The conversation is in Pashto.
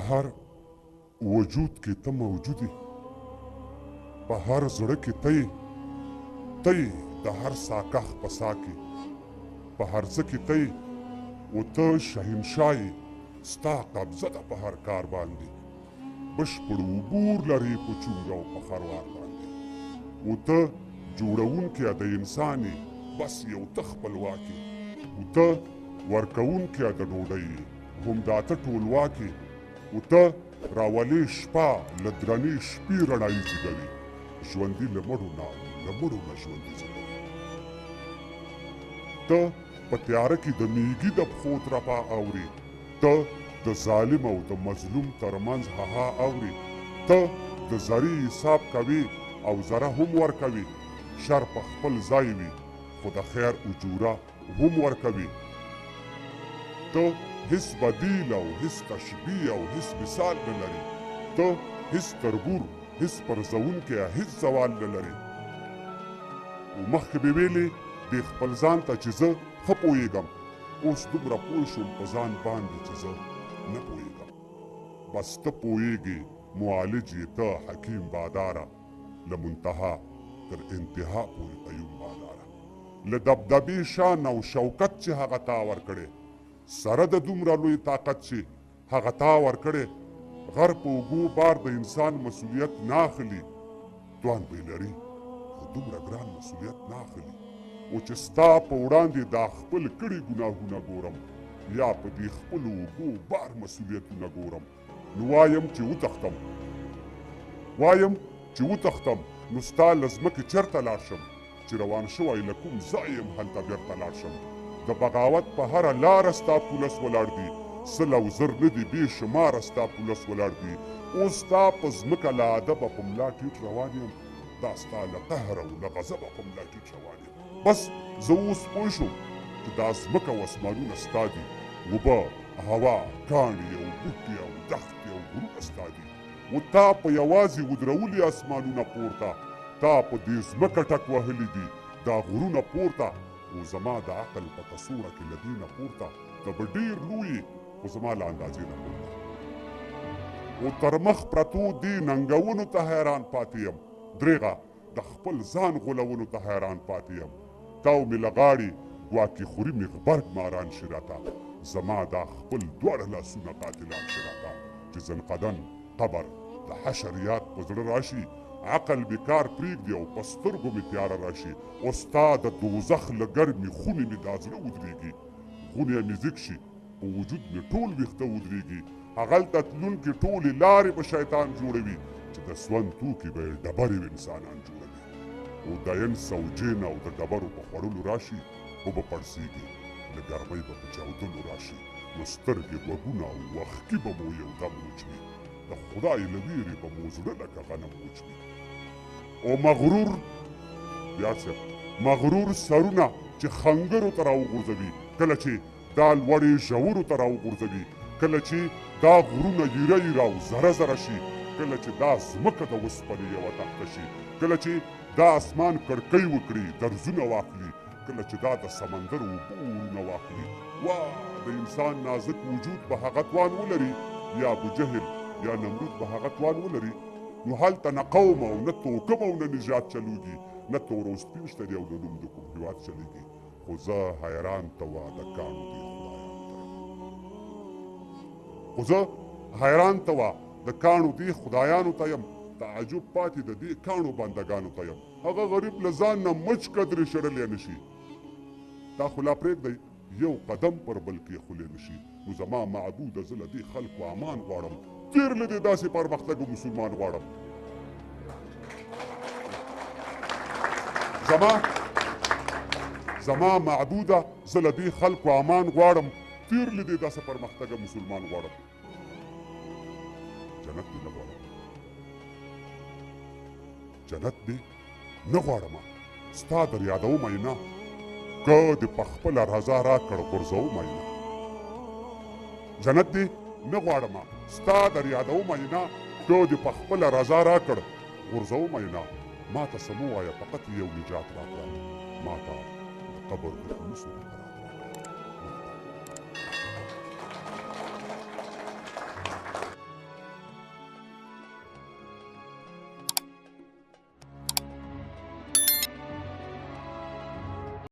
هر وجود کې ته موجود یې، په هر زړه کې ته یې، ته یې د هر ساکخ په سا کې، په هر څه کې ته یې، و ته شهنشاه یې، ستا قبضه ده په هر کار باندې، بشپړ عبور لرې په چونګ او په خروار باندې، و ته جوړونکی د انسان یې، بس یو ته خپلواک یې، و ته ورکوونکی د ډوډۍ یې، همدا ته ټولواک یې، و ته راولې شپه له درنې شپې رڼایي زیږوي، ژوندي له مړو نه ژوندي زیږوي. ته په تیاره کې د میږي د پښو ترپا اورې، ته د ظالم او د مظلوم ترمنځ هغه اورې، ته د زرې حساب کوې او زره هم ورکوې، شر په خپل ځای وي خو د خیر اجوره هم ورکوي. ته هیڅ بدیل او هیڅ تشبیه او هیڅ مثال نه لري، ته هیڅ تربور، هیڅ پرځونکی، هیڅ زوال نه لري. و مخکې مې ویلې دې خپل ځان ته چې زه ښه پوهېږم، اوس دومره پوه شوم په ځان باندې چې زه نه پوهېږم. بس ته پوهېږې معالج یې ته حکیم باداره، له منتها تر انتها پورې قیوم باداره، له دبدبې شان او شوکت چې هغه تا ورکړې، سره د دومره لوی طاقت چې هغه تا ورکړې، غر په اوږو بار د انسان مسؤلیت نه اخلي، توان به یې لري خو دومره ګران مسؤلیت نه اخلي. و چې ستا په وړاندې دا خپل کړي ګناهونه ګورم، یا په دې خپلو اوږو بار مسؤلیتونه ګورم، نو وایم چې وتښتم، نو ستا له ځمکې چېرته لاړ شم، چې روان شوی له کوم ځای یم هلته بېرته لاړ شم. د بغاوت په هره لاره ستا پولس ولاړ دي، سل او زر نه دي بې شماره ستا پولس ولاړ دي. اوس ستا په ځمکه له ادبه په ملا ټیټ روان یم، دا ستا له قهر او له غضبه په ملا ټیټ روان یم. بس زه اوس پوه شوم چې دا ځمکه او اسمانونه ستا دي، اوبه، هوا، کاڼي او بوټي او دښتې او غرونه ستا دي. و تا په یوازې ودرولي اسمانونه پورته، تا په دې ځمکه ټک وهلي دي دا غرونه پورته، و زما د عقل په کڅوړه کې له دې نه پورته ته به ډېر لوی خو زما له اندازې نه پورته. و تر مخ پرتو دې ننګونو ته حیران پاتې یم، درېغه د خپل ځان غولولو ته حیران پاتې یم. تاو مې له غاړې ګواکې خوري مې غبرګ ماران شي راته، زما دا خپل دواړه لاسونه قاتلان شي راته، چې زنقدن قبر د حشر یاد په زړه راشي، عقل مې کار پرېږدي او په سترګو مې تیاره راشي، او ستا د دوزخ له ګرمې خونې مې دا زړه ودرېږي، غونی مې ځیږ شي، په وجود مې ټول ویښته ودرېږي، هغلته تلونکي ټولې لارې به شیطان جوړوي، چې د سون توکي به یې ډبرې انسانان جوړوي. او د انس او جین او د ډبرو په خوړلو راشي، وبه پړسېږي، له ګرمۍ به په چاودلو راشي، نو سترګې، غوږونه او وښکي به مو یو دم وچوي، د خدای له ویرې به مو زړه لکه غنم وچوي. او مغرور سرونه چې خنګرو ته راوغورځوي، کله چې دا لوړې ژورو ته راوغورځوي، کله چې دا غرونه ییره ییره او زره زره شي، کله چې دا ځمکه د اوسپنې یوه تخته شي، کله چې دا اسمان کړکۍ وکړي درزونه واخلي، کله چې دا د سمندر اوبه ورونه واخلي، وا د انسان نازک وجود به هغه توان ولري، یا ابوجهل یا نمرود به هغه توان ولري، نو هلته نه قوم او نه توکم او نه نژاد چلوږي، نه تور او سپین شته دي او نه نوم د کوم هېواد چلېږي. خو زه حیران ته وا د کاڼو دې خدایانو ته یم، تعجب پاتې د دې کاڼو بندګانو ته یم، هغه غریب له ځان نه مچ قدرې شړلی نه شي، دا خو لا پرېږدئ یو قدم پر بل کېښولی نه شي. نو زما معبوده زه له دې خلکو امان غواړم، تېر له دې داسې پرمختګ مسلمان غواړم. زما معبوده زه له دې خلکو امان غواړم، تېر له دې داسې پرمختګ مسلمان غواړم. جنت دې نه غواړمه، ستا در یادومه یې نه، که دې په خپله رضا راکړ غورځومه یې نه. جنت دې نه غواړمه، ستا در یادومه یې نه، که دې په خپله رضا راکړ غورځومه یې نه. ما ته څه مه وایه، فقط یو نجات راکړه، ما ته د قبر د خلوصو